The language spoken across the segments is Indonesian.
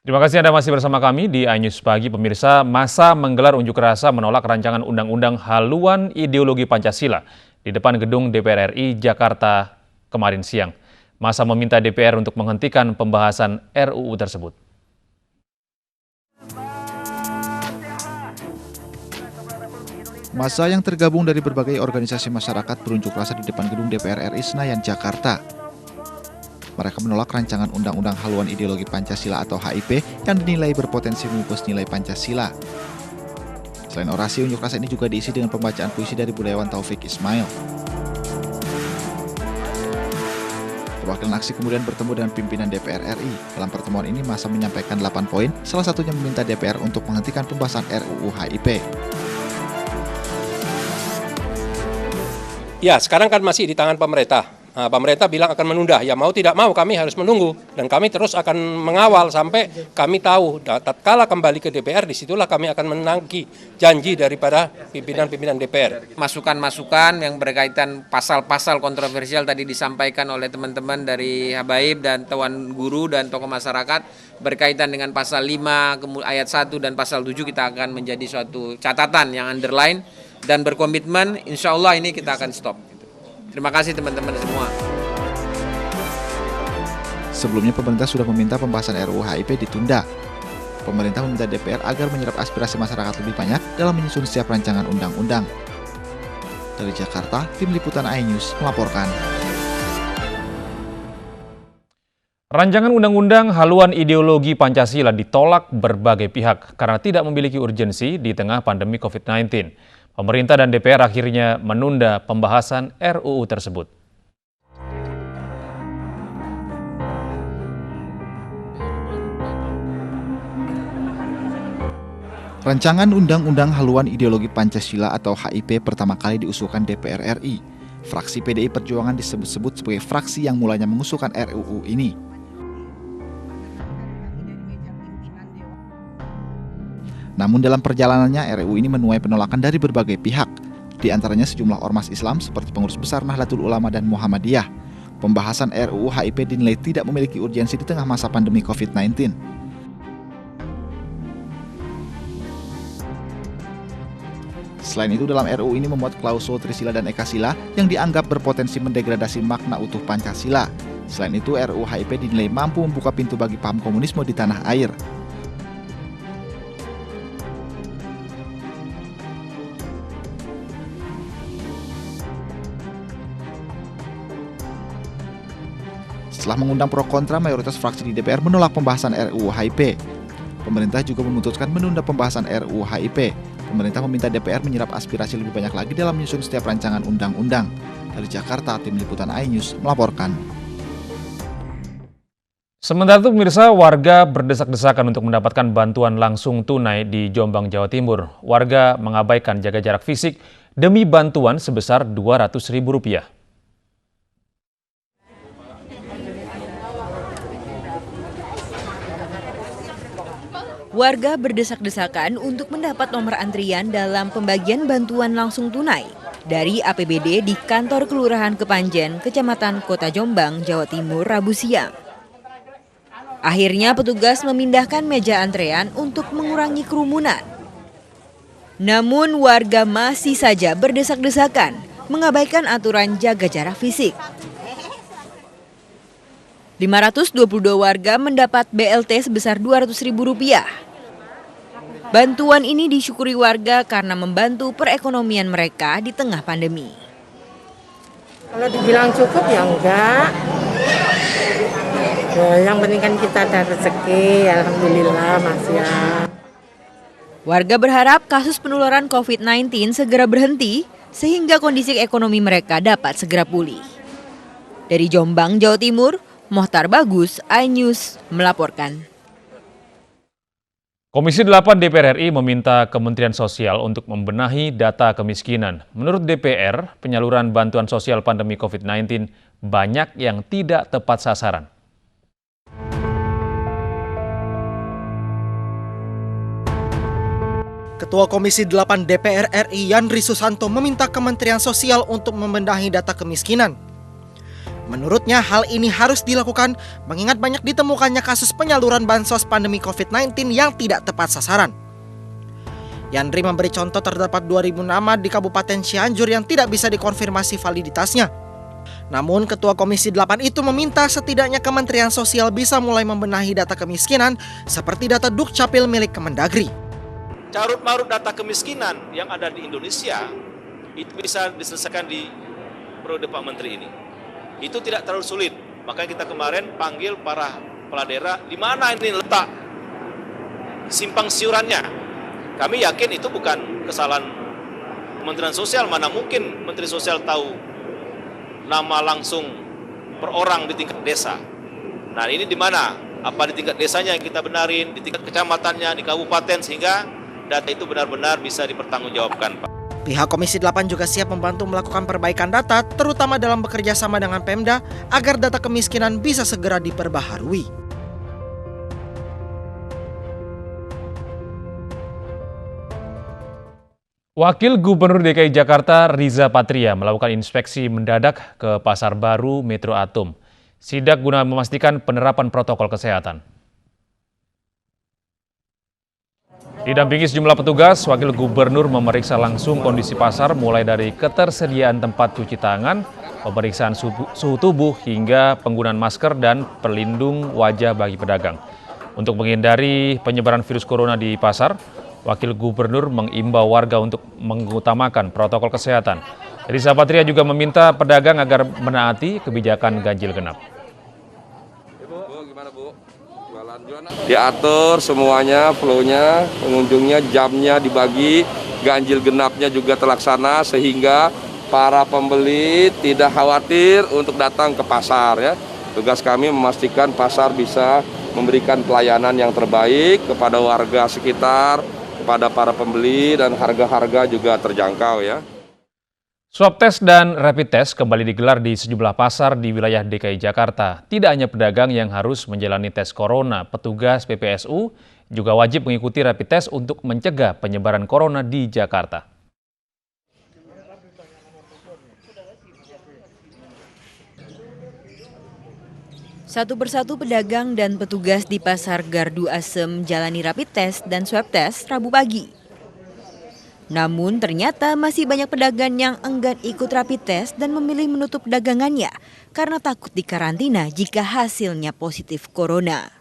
Terima kasih Anda masih bersama kami di iNews Pagi. Pemirsa, massa menggelar unjuk rasa menolak rancangan undang-undang haluan ideologi Pancasila di depan gedung DPR RI Jakarta kemarin siang. Massa meminta DPR untuk menghentikan pembahasan RUU tersebut. Massa yang tergabung dari berbagai organisasi masyarakat berunjuk rasa di depan gedung DPR RI Senayan, Jakarta. Mereka menolak rancangan undang-undang haluan ideologi Pancasila atau HIP yang dinilai berpotensi memupus nilai Pancasila. Selain orasi, unjuk rasa ini juga diisi dengan pembacaan puisi dari budayawan Taufik Ismail. Perwakilan aksi kemudian bertemu dengan pimpinan DPR RI. Dalam pertemuan ini, massa menyampaikan 8 poin, salah satunya meminta DPR untuk menghentikan pembahasan RUU HIP. Ya, sekarang kan masih di tangan pemerintah. Nah, pemerintah bilang akan menunda, ya mau tidak mau kami harus menunggu. Dan kami terus akan mengawal sampai kami tahu. Tatkala kembali ke DPR, disitulah kami akan menagih janji daripada pimpinan-pimpinan DPR. Masukan-masukan yang berkaitan pasal-pasal kontroversial tadi disampaikan oleh teman-teman dari Habaib dan Tuan Guru dan tokoh masyarakat berkaitan dengan pasal 5 ayat 1 dan pasal 7 kita akan menjadi suatu catatan yang underline dan berkomitmen, insya Allah ini kita akan stop. Terima kasih teman-teman semua. Sebelumnya pemerintah sudah meminta pembahasan RUU HIP ditunda. Pemerintah meminta DPR agar menyerap aspirasi masyarakat lebih banyak dalam menyusun setiap rancangan undang-undang. Dari Jakarta, tim liputan iNews melaporkan. Rancangan undang-undang haluan ideologi Pancasila ditolak berbagai pihak karena tidak memiliki urgensi di tengah pandemi COVID-19. Pemerintah dan DPR akhirnya menunda pembahasan RUU tersebut. Rancangan Undang-Undang Haluan Ideologi Pancasila atau HIP pertama kali diusulkan DPR RI. Fraksi PDI Perjuangan disebut-sebut sebagai fraksi yang mulanya mengusulkan RUU ini. Namun dalam perjalanannya, RUU ini menuai penolakan dari berbagai pihak, di antaranya sejumlah ormas Islam seperti Pengurus Besar Nahdlatul Ulama dan Muhammadiyah. Pembahasan RUU HIP dinilai tidak memiliki urgensi di tengah masa pandemi COVID-19. Selain itu, dalam RUU ini memuat klausul Trisila dan Ekasila yang dianggap berpotensi mendegradasi makna utuh Pancasila. Selain itu, RUU HIP dinilai mampu membuka pintu bagi paham komunisme di tanah air. Setelah mengundang pro kontra, mayoritas fraksi di DPR menolak pembahasan RUU HIP. Pemerintah juga memutuskan menunda pembahasan RUU HIP. Pemerintah meminta DPR menyerap aspirasi lebih banyak lagi dalam menyusun setiap rancangan undang-undang. Dari Jakarta, tim liputan iNews melaporkan. Sementara itu, pemirsa, warga berdesak-desakan untuk mendapatkan bantuan langsung tunai di Jombang, Jawa Timur. Warga mengabaikan jaga jarak fisik demi bantuan sebesar Rp200.000. Warga berdesak-desakan untuk mendapat nomor antrian dalam pembagian bantuan langsung tunai dari APBD di kantor Kelurahan Kepanjen, Kecamatan Kota Jombang, Jawa Timur, Rabu siang. Akhirnya petugas memindahkan meja antrean untuk mengurangi kerumunan. Namun warga masih saja berdesak-desakan mengabaikan aturan jaga jarak fisik. 522 warga mendapat BLT sebesar Rp200.000. Bantuan ini disyukuri warga karena membantu perekonomian mereka di tengah pandemi. Kalau dibilang cukup ya enggak. Yang penting kan kita ada rezeki, alhamdulillah Mas ya. Warga berharap kasus penularan COVID-19 segera berhenti sehingga kondisi ekonomi mereka dapat segera pulih. Dari Jombang, Jawa Timur, Mohtar Bagus, iNews melaporkan. Komisi 8 DPR RI meminta Kementerian Sosial untuk membenahi data kemiskinan. Menurut DPR, penyaluran bantuan sosial pandemi COVID-19 banyak yang tidak tepat sasaran. Ketua Komisi 8 DPR RI Yandri Susanto meminta Kementerian Sosial untuk membenahi data kemiskinan. Menurutnya hal ini harus dilakukan mengingat banyak ditemukannya kasus penyaluran bansos pandemi COVID-19 yang tidak tepat sasaran. Yandri memberi contoh terdapat 2.000 nama di Kabupaten Cianjur yang tidak bisa dikonfirmasi validitasnya. Namun Ketua Komisi 8 itu meminta setidaknya Kementerian Sosial bisa mulai membenahi data kemiskinan seperti data Dukcapil milik Kemendagri. Carut-marut data kemiskinan yang ada di Indonesia itu bisa diselesaikan di periode Pak Menteri ini. Itu tidak terlalu sulit. Makanya kita kemarin panggil para kepala daerah di mana ini letak simpang siurannya. Kami yakin itu bukan kesalahan Kementerian Sosial, mana mungkin Menteri Sosial tahu nama langsung per orang di tingkat desa. Nah, ini di mana? Apa di tingkat desanya yang kita benarin, di tingkat kecamatannya, di kabupaten, sehingga data itu benar-benar bisa dipertanggungjawabkan, Pak. Pihak Komisi 8 juga siap membantu melakukan perbaikan data, terutama dalam bekerja sama dengan Pemda, agar data kemiskinan bisa segera diperbaharui. Wakil Gubernur DKI Jakarta Riza Patria melakukan inspeksi mendadak ke Pasar Baru Metro Atom. Sidak guna memastikan penerapan protokol kesehatan. Didampingi sejumlah petugas, Wakil Gubernur memeriksa langsung kondisi pasar mulai dari ketersediaan tempat cuci tangan, pemeriksaan suhu tubuh, hingga penggunaan masker dan pelindung wajah bagi pedagang. Untuk menghindari penyebaran virus corona di pasar, Wakil Gubernur mengimbau warga untuk mengutamakan protokol kesehatan. Riza Patria juga meminta pedagang agar menaati kebijakan ganjil genap. Diatur semuanya, flow-nya, pengunjungnya, jamnya dibagi, ganjil genapnya juga terlaksana sehingga para pembeli tidak khawatir untuk datang ke pasar ya. Tugas kami memastikan pasar bisa memberikan pelayanan yang terbaik kepada warga sekitar, kepada para pembeli, dan harga-harga juga terjangkau ya. Swab test dan rapid test kembali digelar di sejumlah pasar di wilayah DKI Jakarta. Tidak hanya pedagang yang harus menjalani tes corona, petugas PPSU juga wajib mengikuti rapid test untuk mencegah penyebaran corona di Jakarta. Satu persatu pedagang dan petugas di Pasar Gardu Asem jalani rapid test dan swab test Rabu pagi. Namun ternyata masih banyak pedagang yang enggan ikut rapid test dan memilih menutup dagangannya karena takut dikarantina jika hasilnya positif corona.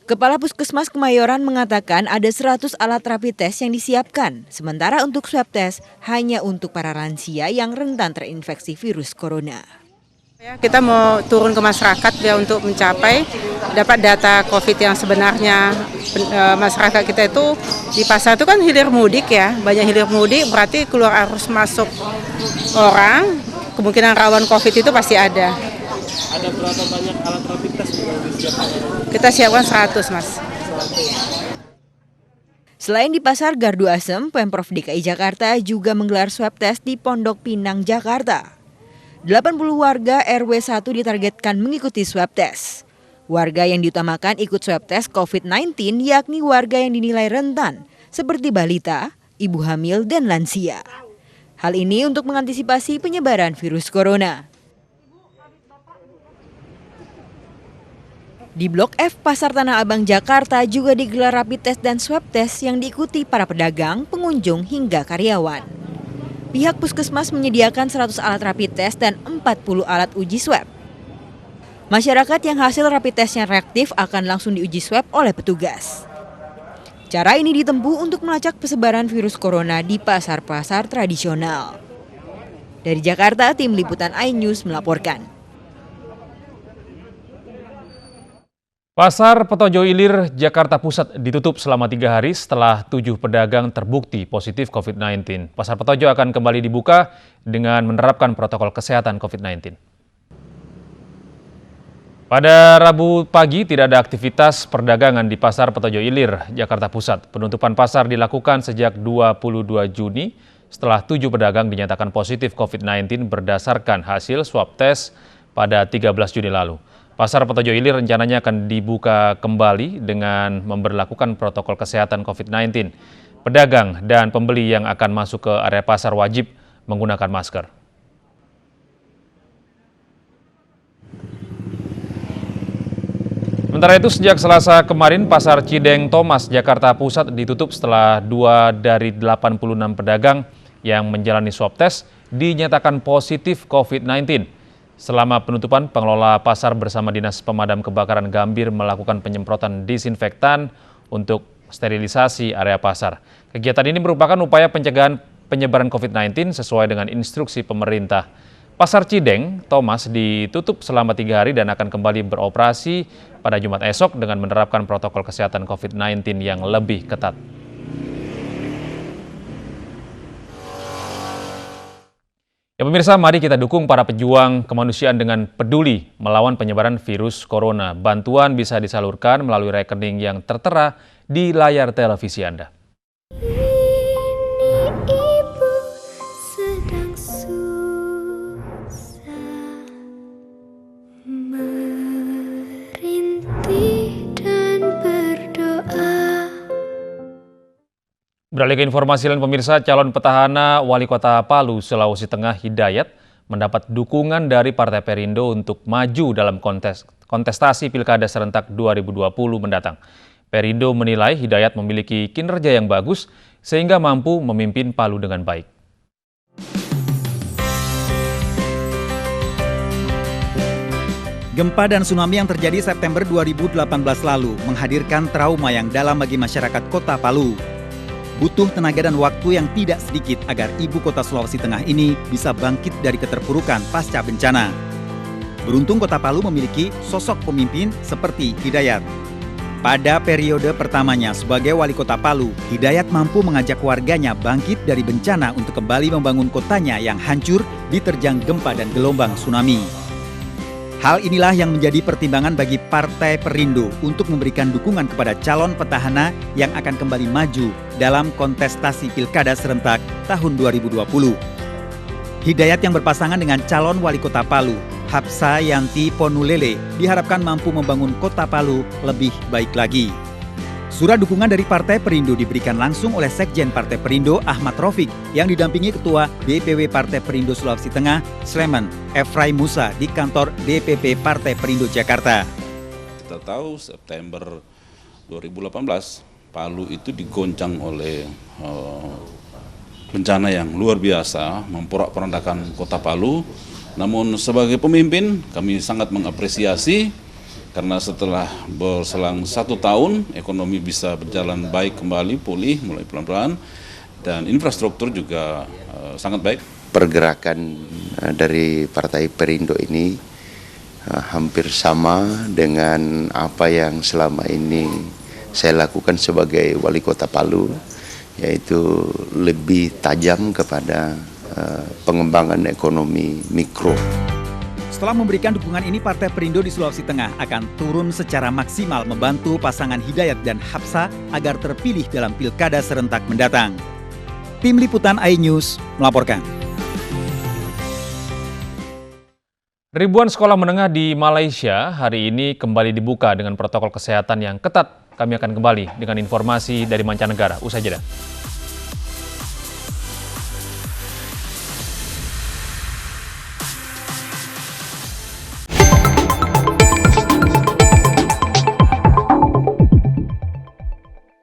Kepala Puskesmas Kemayoran mengatakan ada 100 alat rapid test yang disiapkan, sementara untuk swab test hanya untuk para lansia yang rentan terinfeksi virus corona. Kita mau turun ke masyarakat ya untuk mencapai dapat data COVID yang sebenarnya. Masyarakat kita itu di pasar itu kan hilir mudik ya, banyak hilir mudik berarti keluar arus masuk orang, kemungkinan rawan COVID itu pasti ada. Ada berapa banyak alat rapid test yang disiapkan? Kita siapkan 100, Mas. Selain di Pasar Gardu Asem, Pemprov DKI Jakarta juga menggelar swab test di Pondok Pinang, Jakarta. 80 warga RW 1 ditargetkan mengikuti swab test. Warga yang diutamakan ikut swab test COVID-19 yakni warga yang dinilai rentan, seperti balita, ibu hamil, dan lansia. Hal ini untuk mengantisipasi penyebaran virus corona. Di Blok F Pasar Tanah Abang, Jakarta juga digelar rapid test dan swab test yang diikuti para pedagang, pengunjung, hingga karyawan. Pihak Puskesmas menyediakan 100 alat rapid test dan 40 alat uji swab. Masyarakat yang hasil rapid testnya reaktif akan langsung diuji swab oleh petugas. Cara ini ditempuh untuk melacak persebaran virus corona di pasar-pasar tradisional. Dari Jakarta, tim liputan iNews melaporkan. Pasar Petojo Ilir, Jakarta Pusat ditutup selama 3 hari setelah 7 pedagang terbukti positif COVID-19. Pasar Petojo akan kembali dibuka dengan menerapkan protokol kesehatan COVID-19. Pada Rabu pagi tidak ada aktivitas perdagangan di Pasar Petojo Ilir, Jakarta Pusat. Penutupan pasar dilakukan sejak 22 Juni setelah 7 pedagang dinyatakan positif COVID-19 berdasarkan hasil swab test pada 13 Juni lalu. Pasar Petojo Ilir rencananya akan dibuka kembali dengan memberlakukan protokol kesehatan COVID-19. Pedagang dan pembeli yang akan masuk ke area pasar wajib menggunakan masker. Sementara itu, sejak Selasa kemarin, Pasar Cideng Thomas, Jakarta Pusat ditutup setelah 2 dari 86 pedagang yang menjalani swab test dinyatakan positif COVID-19. Selama penutupan, pengelola pasar bersama Dinas Pemadam Kebakaran Gambir melakukan penyemprotan disinfektan untuk sterilisasi area pasar. Kegiatan ini merupakan upaya pencegahan penyebaran COVID-19 sesuai dengan instruksi pemerintah. Pasar Cideng Thomas ditutup selama 3 hari dan akan kembali beroperasi pada Jumat esok dengan menerapkan protokol kesehatan COVID-19 yang lebih ketat. Ya pemirsa, mari kita dukung para pejuang kemanusiaan dengan peduli melawan penyebaran virus corona. Bantuan bisa disalurkan melalui rekening yang tertera di layar televisi Anda. Beralih ke informasi lain pemirsa, calon petahana Wali Kota Palu, Sulawesi Tengah Hidayat mendapat dukungan dari Partai Perindo untuk maju dalam kontestasi Pilkada serentak 2020 mendatang. Perindo menilai Hidayat memiliki kinerja yang bagus sehingga mampu memimpin Palu dengan baik. Gempa dan tsunami yang terjadi September 2018 lalu menghadirkan trauma yang dalam bagi masyarakat Kota Palu. Butuh tenaga dan waktu yang tidak sedikit agar ibu kota Sulawesi Tengah ini bisa bangkit dari keterpurukan pasca bencana. Beruntung Kota Palu memiliki sosok pemimpin seperti Hidayat. Pada periode pertamanya sebagai wali kota Palu, Hidayat mampu mengajak warganya bangkit dari bencana untuk kembali membangun kotanya yang hancur diterjang gempa dan gelombang tsunami. Hal inilah yang menjadi pertimbangan bagi Partai Perindo untuk memberikan dukungan kepada calon petahana yang akan kembali maju dalam kontestasi Pilkada serentak tahun 2020. Hidayat yang berpasangan dengan calon wali kota Palu, Hapsa Yanti Ponulele, diharapkan mampu membangun Kota Palu lebih baik lagi. Surat dukungan dari Partai Perindo diberikan langsung oleh Sekjen Partai Perindo Ahmad Raufik yang didampingi Ketua DPW Partai Perindo Sulawesi Tengah Sleman Efraim Musa di kantor DPP Partai Perindo Jakarta. Kita tahu September 2018 Palu itu digoncang oleh bencana yang luar biasa, memporak-porandakan Kota Palu. Namun sebagai pemimpin kami sangat mengapresiasi karena setelah berselang 1 tahun, ekonomi bisa berjalan baik kembali, pulih, mulai pelan-pelan, dan infrastruktur juga sangat baik. Pergerakan dari Partai Perindo ini hampir sama dengan apa yang selama ini saya lakukan sebagai wali kota Palu, yaitu lebih tajam kepada pengembangan ekonomi mikro. Setelah memberikan dukungan ini, Partai Perindo di Sulawesi Tengah akan turun secara maksimal membantu pasangan Hidayat dan Hapsa agar terpilih dalam Pilkada serentak mendatang. Tim Liputan iNews melaporkan. Ribuan sekolah menengah di Malaysia hari ini kembali dibuka dengan protokol kesehatan yang ketat. Kami akan kembali dengan informasi dari mancanegara. Usai jeda.